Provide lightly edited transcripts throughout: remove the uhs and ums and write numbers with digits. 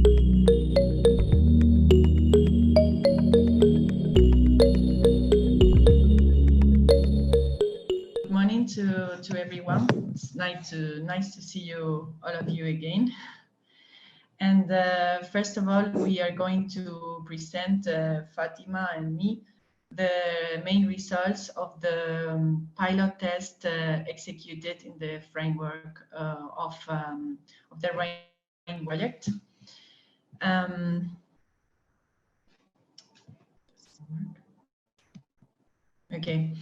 Good morning to everyone. It's nice to see you, all of you again. And first of all, we are going to present Fatima and me the main results of the pilot test executed in the framework of the REIN project. Okay.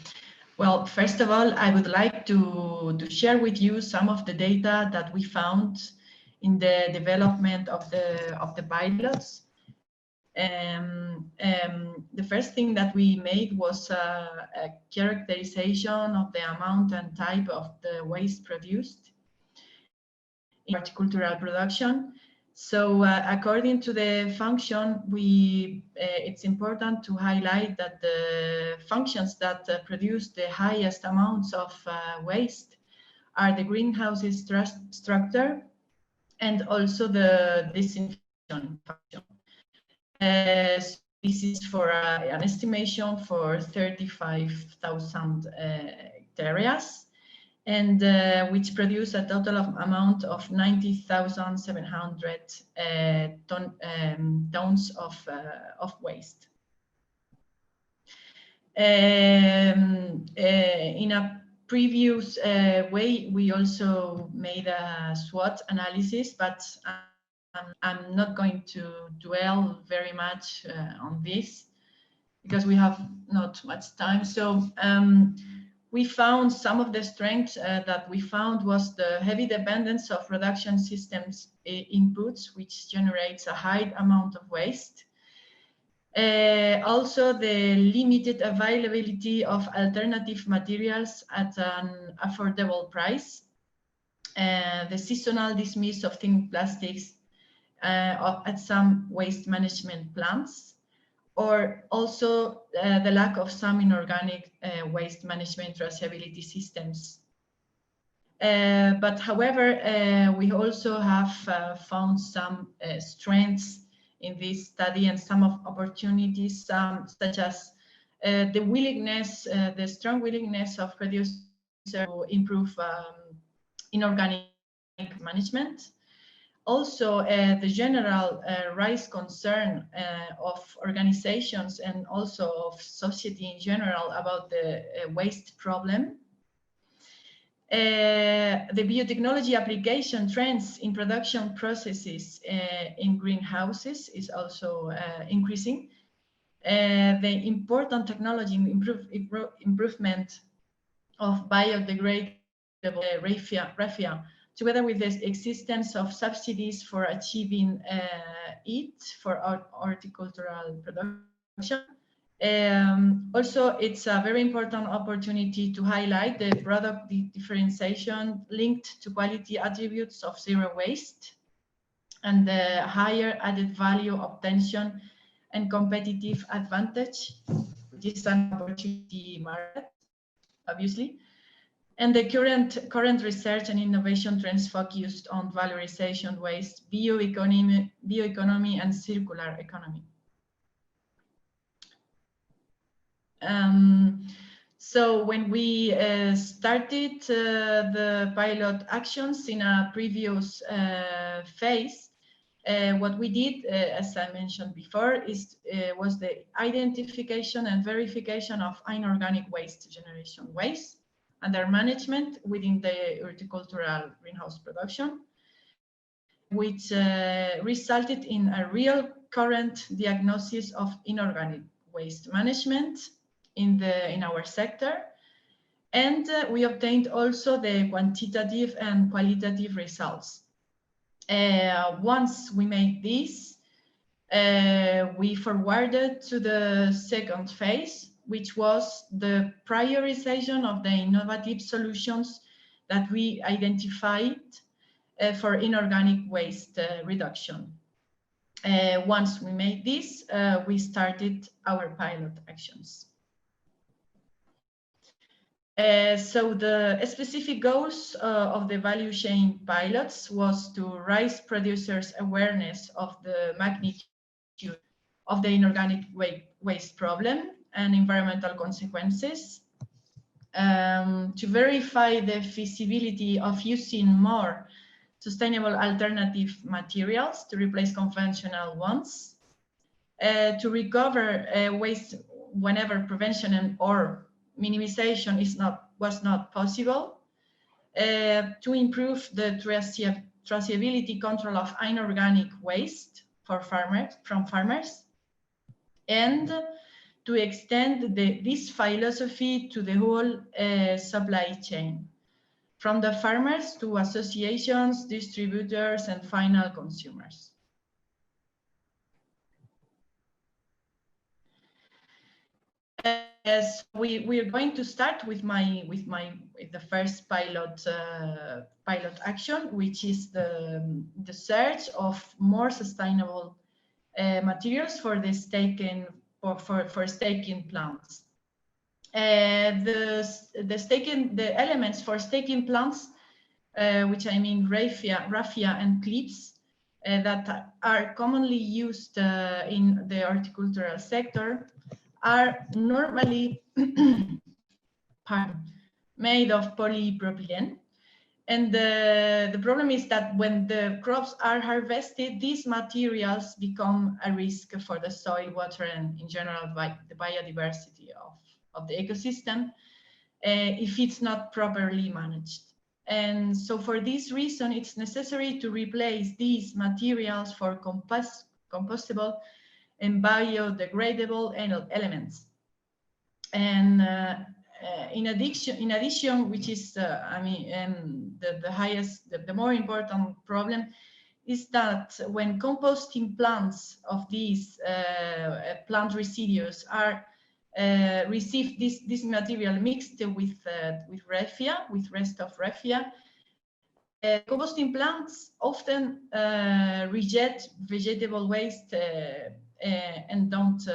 Well, first of all, I would like to share with you some of the data that we found in the development of the pilots. The first thing that we made was a characterization of the amount and type of the waste produced in horticultural production. So according to the function, it's important to highlight that the functions that produce the highest amounts of waste are the greenhouse's structure and also the disinfection function. So this is for an estimation for 35,000 hectares, and which produce a total amount of 90,700 tons of waste. In a previous way, we also made a SWOT analysis, but I'm not going to dwell very much on this because we have not much time. So we found some of the strengths that we found was the heavy dependence of production systems inputs, which generates a high amount of waste. Also, the limited availability of alternative materials at an affordable price. The seasonal dismiss of thin plastics at some waste management plants. Or also the lack of some inorganic waste management traceability systems. But however, we also have found some strengths in this study and some of opportunities, such as the willingness, the strong willingness of producers to improve inorganic management. Also, the general rise concern of organizations and also of society in general about the waste problem. The biotechnology application trends in production processes in greenhouses is also increasing. The important technology improvement of biodegradable raffia, together with the existence of subsidies for achieving it for our horticultural production. Also, it's a very important opportunity to highlight the product differentiation linked to quality attributes of zero waste and the higher added value obtention and competitive advantage, which is an opportunity market, obviously. And the current research and innovation trends focused on valorization waste, bioeconomy and circular economy. So when we started the pilot actions in a previous phase, what we did, as I mentioned before, was the identification and verification of inorganic waste generation waste and their management within the horticultural greenhouse production, which resulted in a real current diagnosis of inorganic waste management in our sector. And we obtained also the quantitative and qualitative results. Once we made this, we forwarded to the second phase, which was the prioritization of the innovative solutions that we identified for inorganic waste reduction. Once we made this, we started our pilot actions. So the specific goals of the value chain pilots was to raise producers' awareness of the magnitude of the inorganic waste problem and environmental consequences, to verify the feasibility of using more sustainable alternative materials to replace conventional ones, to recover waste whenever prevention or minimization was not possible, to improve the traceability control of inorganic waste from farmers, and to extend this philosophy to the whole supply chain, from the farmers to associations, distributors, and final consumers. As we are going to start with the first pilot action, which is the search of more sustainable materials for the staking for staking plants. The elements for staking plants, which I mean raffia and clips, that are commonly used in the horticultural sector, are normally made of polypropylene. And the problem is that when the crops are harvested, these materials become a risk for the soil, water, and in general the biodiversity of the ecosystem if it's not properly managed. And so for this reason, it's necessary to replace these materials for compostable and biodegradable elements. And in addition, which is the more important problem, is that when composting plants of these plant residues are receive this material mixed with raffia, with rest of raffia, composting plants often reject vegetable waste and don't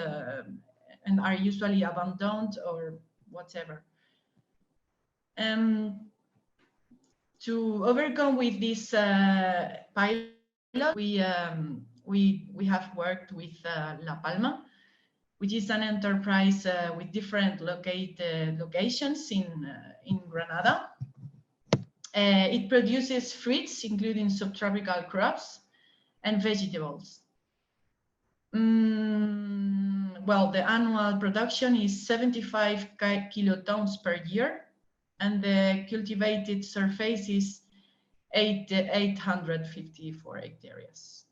and are usually abandoned or whatever. To overcome with this pilot, we have worked with La Palma, which is an enterprise with different locations in Granada. It produces fruits, including subtropical crops and vegetables. Well, the annual production is 75 kilotons per year, and the cultivated surface is 854 hectares.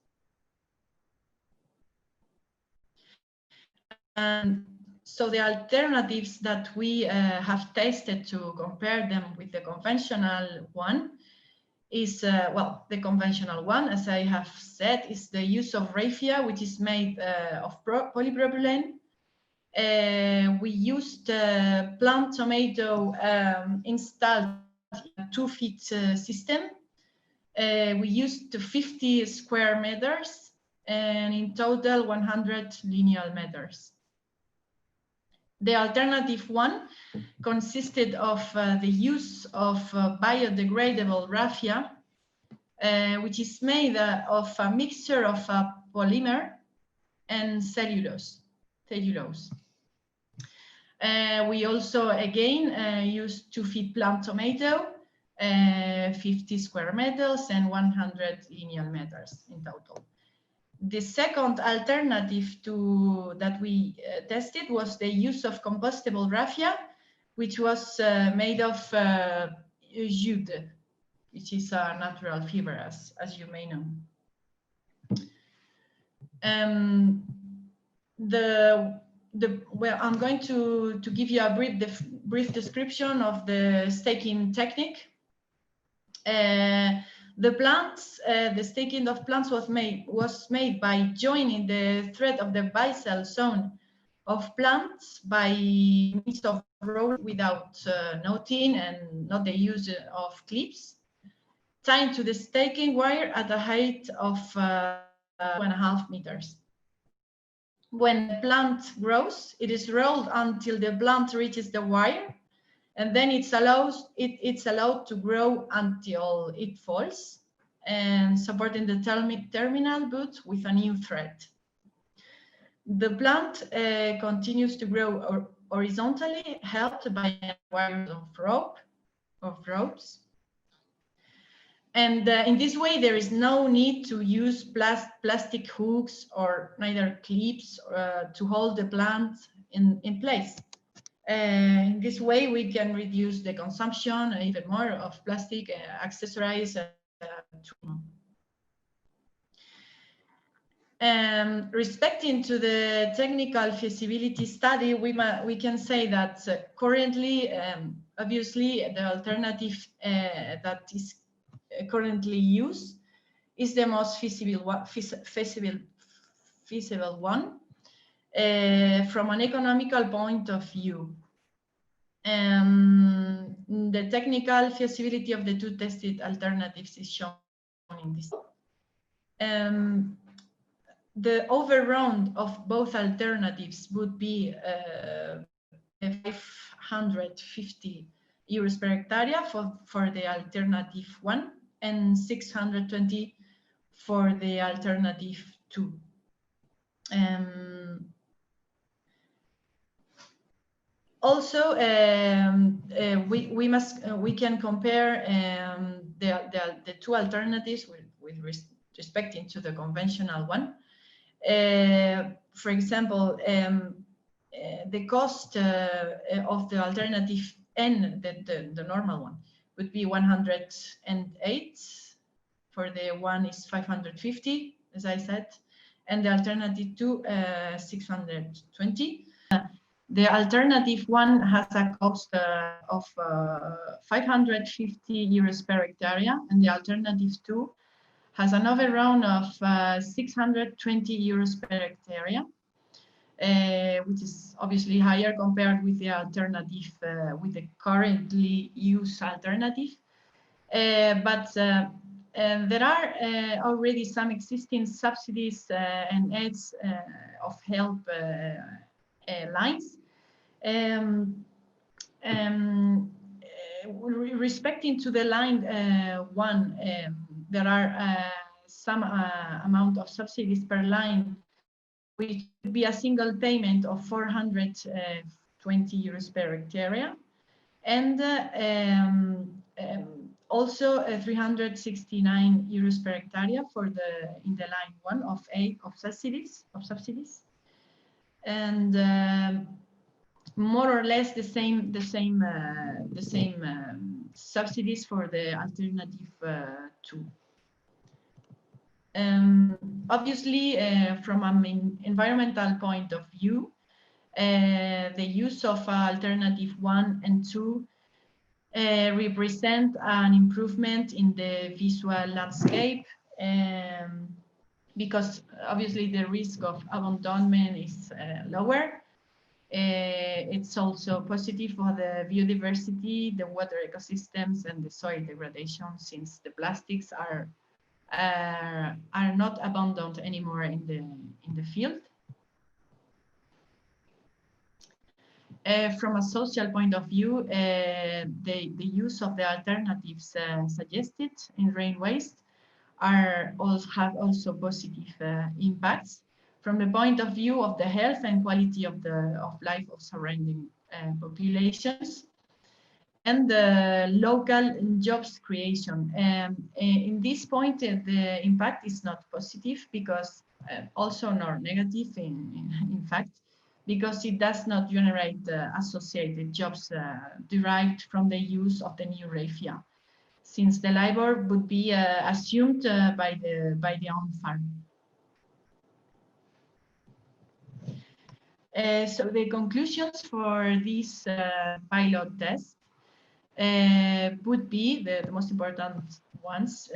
And so the alternatives that we have tested to compare them with the conventional one is, well, the conventional one, as I have said, is the use of raffia, which is made of polypropylene. We used plant tomato installed in a 2-feet system. We used 50 square meters and in total 100 linear meters. The alternative one consisted of the use of biodegradable raffia, which is made of a mixture of polymer and cellulose. We also again used 2-feet plant tomato, 50 square meters and 100 linear meters in total. The second alternative that we tested was the use of compostable raffia, which was made of jute, which is a natural fiber, as you may know. Well, I'm going to give you a brief description of the staking technique. The staking of plants was made by joining the thread of the basal zone of plants by means of roll without knotting and not the use of clips, tied to the staking wire at a height of 2.5 meters. When the plant grows, it is rolled until the plant reaches the wire, and then it's allowed to grow until it falls, and supporting the terminal boot with a new thread. The plant continues to grow horizontally, helped by wires of ropes. And in this way, there is no need to use plastic hooks or neither clips to hold the plant in place. In this way, we can reduce the consumption even more of plastic accessories. Respecting to the technical feasibility study, we can say that currently, obviously, the alternative that is currently used is the most feasible one from an economical point of view. The technical feasibility of the two tested alternatives is shown in this. The overrun of both alternatives would be 550 euros per hectare for the alternative 1 and 620 for the alternative 2. Also, we can compare the two alternatives with respect to the conventional one. For example, the cost of the alternative N, the normal one, would be 108. For the one is 550, as I said, and the alternative 2, 620. The alternative 1 has a cost of 550 euros per hectare, and the alternative 2 has an overrun of 620 euros per hectare, which is obviously higher compared with the alternative, with the currently used alternative. But there are already some existing subsidies and aids of help lines. Respecting to the line 1, there are some amount of subsidies per line, which would be a single payment of 420 euros per hectare, and also 369 euros per hectare for in the line 1 of A of subsidies, and more or less the same subsidies for the alternative 2. Obviously, from an environmental point of view, the use of alternative 1 and 2 represent an improvement in the visual landscape, because obviously the risk of abandonment is lower. It's also positive for the biodiversity, the water ecosystems, and the soil degradation, since the plastics are not abandoned anymore in the field. From a social point of view, the use of the alternatives suggested in REINWASTE have also positive impacts from the point of view of the health and quality of life of surrounding populations, and the local jobs creation. In this point, the impact is not positive, because also nor negative in fact, because it does not generate associated jobs derived from the use of the new REIFIA, since the labor would be assumed by the own farm. So the conclusions for this pilot test would be the most important ones.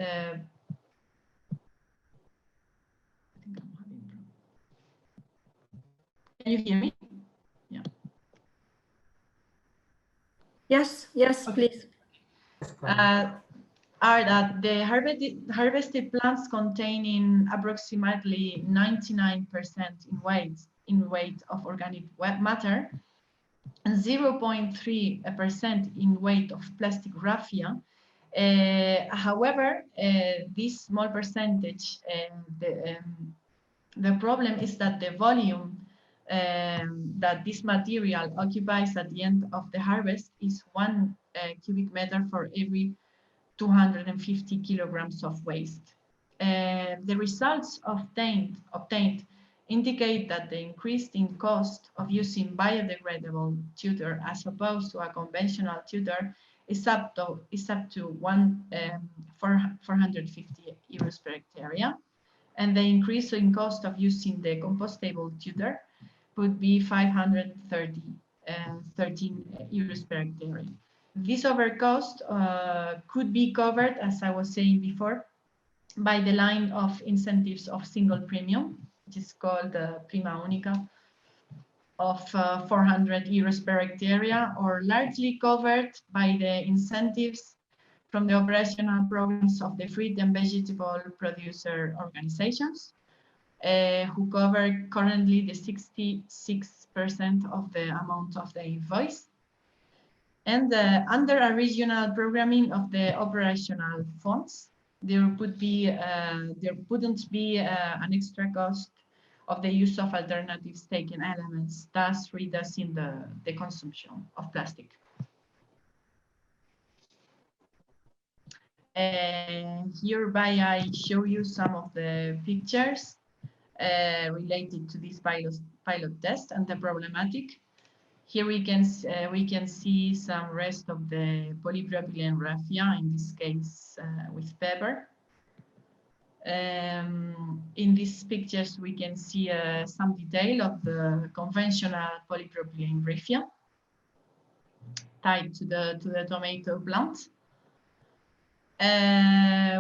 Can you hear me? Yeah. Yes, okay. Please. Are that the harvested plants containing approximately 99% in weight of organic matter and 0.3% in weight of plastic raffia. However, this small percentage, the problem is that the volume that this material occupies at the end of the harvest is 1 cubic meter for every 250 kilograms of waste. The results obtained indicate that the increase in cost of using biodegradable tutor as opposed to a conventional tutor is up to 450 euros per hectare, and the increase in cost of using the compostable tutor would be 513 euros per hectare. This overcost could be covered, as I was saying before, by the line of incentives of single premium, which is called Prima Unica, of 400 euros per hectare, or largely covered by the incentives from the operational programs of the fruit and vegetable producer organizations, who cover currently the 66% of the amount of the invoice. And under a regional programming of the operational funds, there wouldn't be an extra cost of the use of alternative staking elements, thus reducing the consumption of plastic. Hereby I show you some of the pictures related to this pilot test and the problematic. Here we can see some rest of the polypropylene raffia, in this case with pepper. In these pictures we can see some detail of the conventional polypropylene raffia tied to the tomato plant.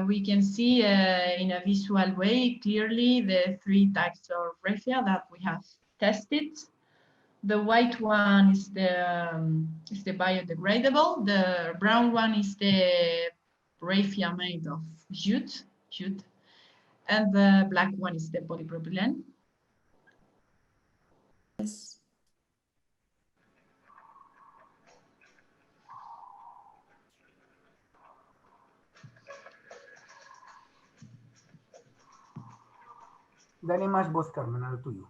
We can see in a visual way clearly the 3 types of raffia that we have tested. The white one is the biodegradable. The brown one is the raffia made of jute, and the black one is the polypropylene. Yes. Dale más voz, Carmen, a lo tuyo.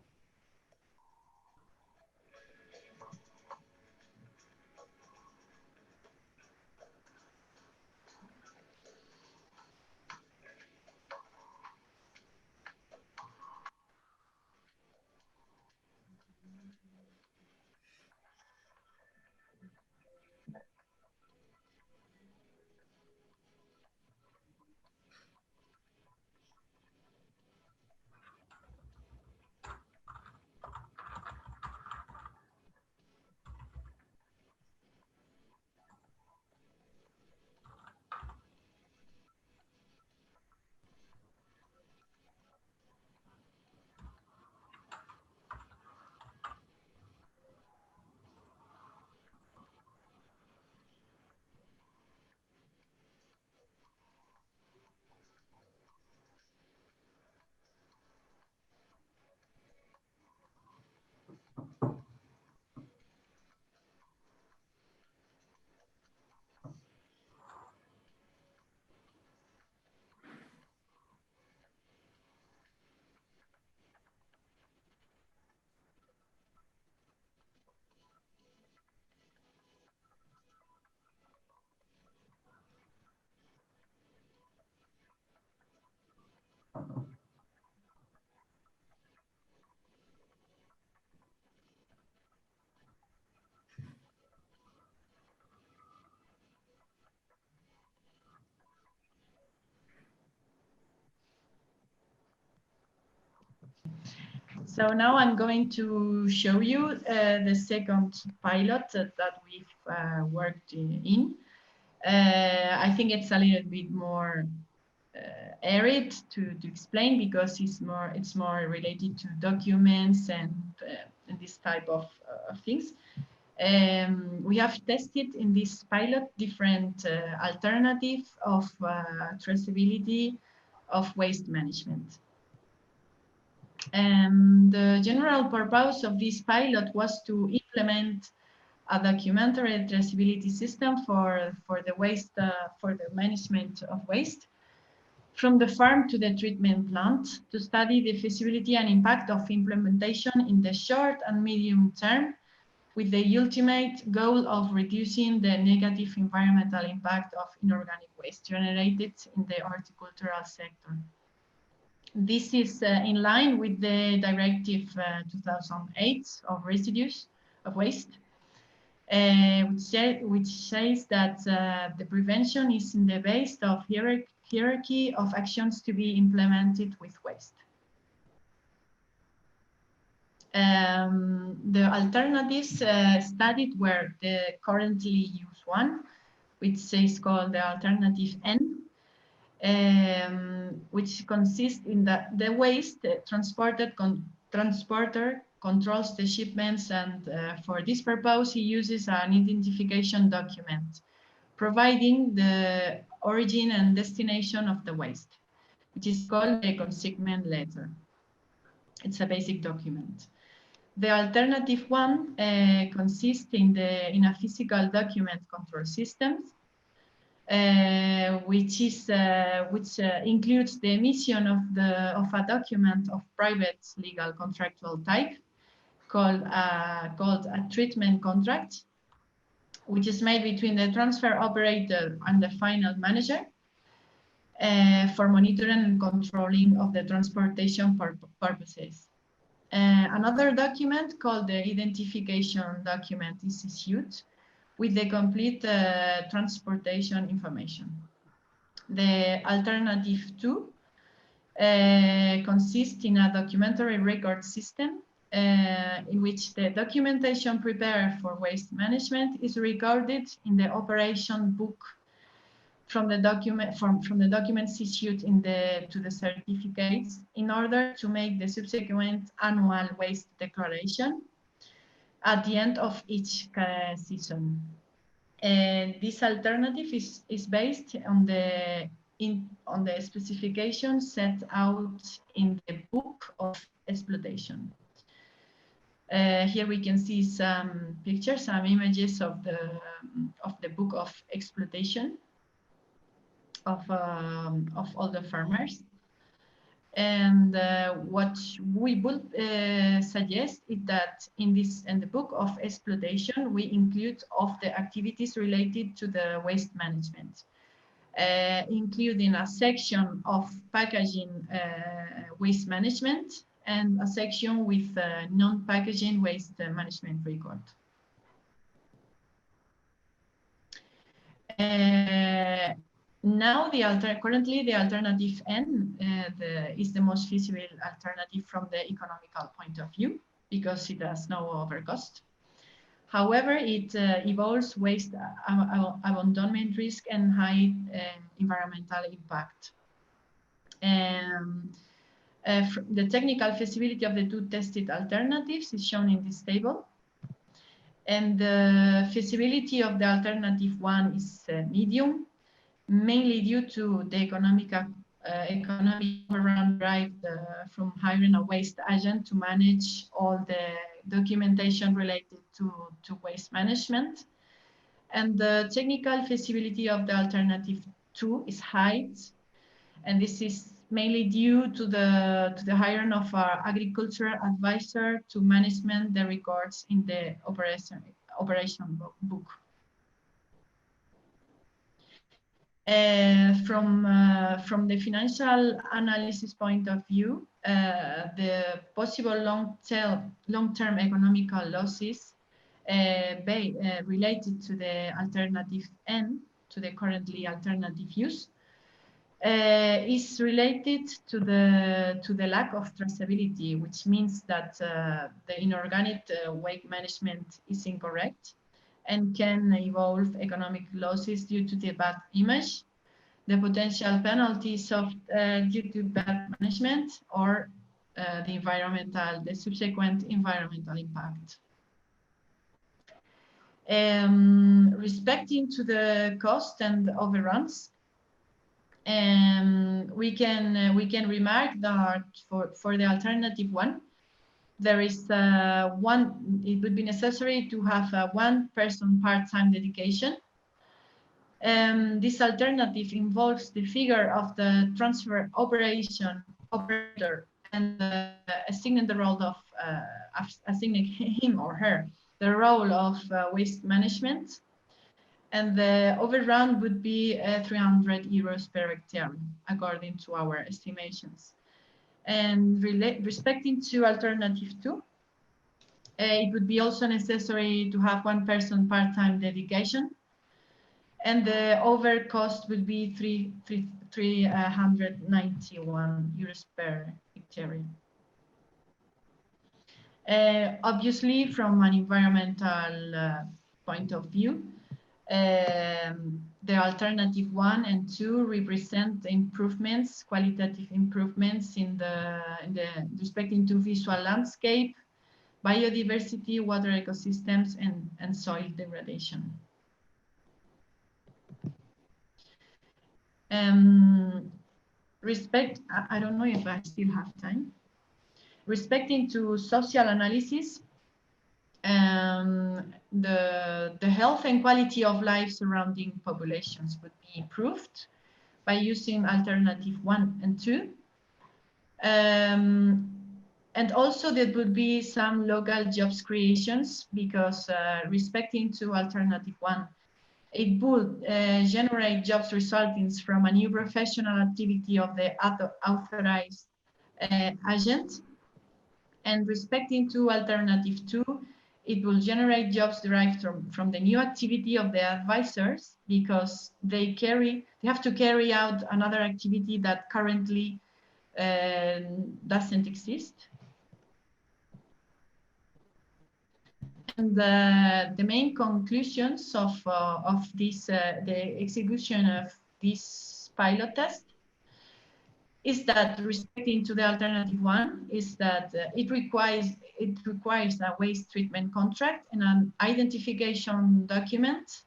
So now I'm going to show you the second pilot that we've worked in. I think it's a little bit more arid to explain because it's more related to documents and this type of things. We have tested in this pilot different alternatives of traceability of waste management. And the general purpose of this pilot was to implement a documentary traceability system for the waste, for the management of waste, from the farm to the treatment plant, to study the feasibility and impact of implementation in the short and medium term, with the ultimate goal of reducing the negative environmental impact of inorganic waste generated in the horticultural sector. This is in line with the Directive 2008 of residues of waste, which says that the prevention is in the base of hierarchy of actions to be implemented with waste. The alternatives studied were the currently used one, which is called the alternative N, which consists in the waste transporter controls the shipments, and for this purpose he uses an identification document providing the origin and destination of the waste, which is called a consignment letter. It's a basic document. The alternative one consists in a physical document control system, which includes the emission of a document of private legal contractual type called a treatment contract, which is made between the transfer operator and the final manager for monitoring and controlling of the transportation purposes. Another document called the identification document is issued with the complete transportation information. The alternative 2 consists in a documentary record system in which the documentation prepared for waste management is recorded in the operation book from the documents issued to the certificates in order to make the subsequent annual waste declaration at the end of each season. And this alternative is based on the specifications set out in the book of exploitation. Here we can see some pictures, some images of the book of exploitation of all the farmers. And what we would suggest is that in the book of exploitation, we include all the activities related to the waste management, including a section of packaging waste management and a section with non-packaging waste management record. Now, currently the alternative N is the most feasible alternative from the economical point of view because it has no overcost. However, it involves waste abandonment risk and high environmental impact. The technical feasibility of the two tested alternatives is shown in this table. And the feasibility of the alternative 1 is medium, mainly due to the economic overrun derived from hiring a waste agent to manage all the documentation related to waste management. And the technical feasibility of the alternative 2 is high, and this is mainly due to the hiring of our agricultural advisor to management the records in the operation book. From the financial analysis point of view, the possible long-term economical losses related to the alternative N, to the currently alternative use, is related to the lack of traceability, which means that the inorganic waste management is incorrect and can involve economic losses due to the bad image, the potential penalties due to bad management, or the subsequent environmental impact. Respecting to the cost and overruns, we can remark that for the alternative 1, there is it would be necessary to have a one-person part-time dedication. This alternative involves the figure of the transfer operator and assigning the role of assigning him or her the role of waste management, and the overrun would be 300 euros per hectare according to our estimations. And respecting to alternative 2, it would be also necessary to have one person part-time dedication, and the over cost would be 391 euros per hectare. Obviously, from an environmental point of view, the alternative 1 and 2 represent improvements, qualitative improvements in the respecting to visual landscape, biodiversity, water ecosystems, and soil degradation. I don't know if I still have time. Respecting to social analysis, the health and quality of life surrounding populations would be improved by using alternative 1 and 2. And also there would be some local jobs creations, because respecting to alternative 1, it would generate jobs resulting from a new professional activity of the authorized agent. And respecting to alternative 2, it will generate jobs derived from the new activity of the advisors, because they have to carry out another activity that currently doesn't exist. And the main conclusions of this, the execution of this pilot test, is that respecting to the alternative 1 is that it requires a waste treatment contract and an identification document.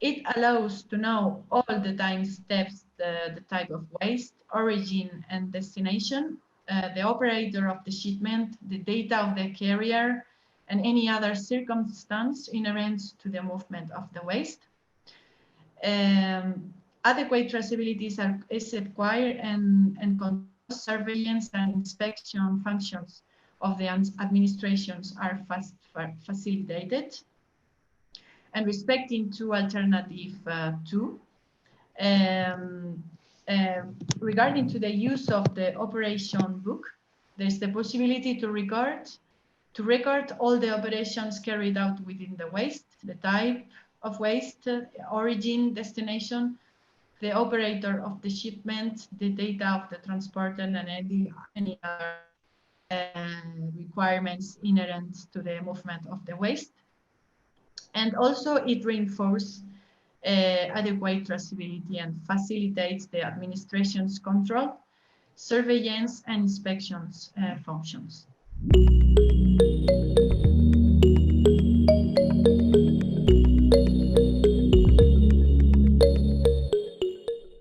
It allows to know all the time steps, the type of waste, origin and destination, the operator of the shipment, the data of the carrier, and any other circumstance inherent to the movement of the waste. Adequate traceability is required, and control, surveillance and inspection functions of the administrations are facilitated. And respecting to alternative 2, regarding to the use of the operation book, there's the possibility to record all the operations carried out within the waste, the type of waste, origin, destination, the operator of the shipment, the data of the transporter, and any other requirements inherent to the movement of the waste. And also it reinforces adequate traceability and facilitates the administration's control, surveillance, and inspections functions.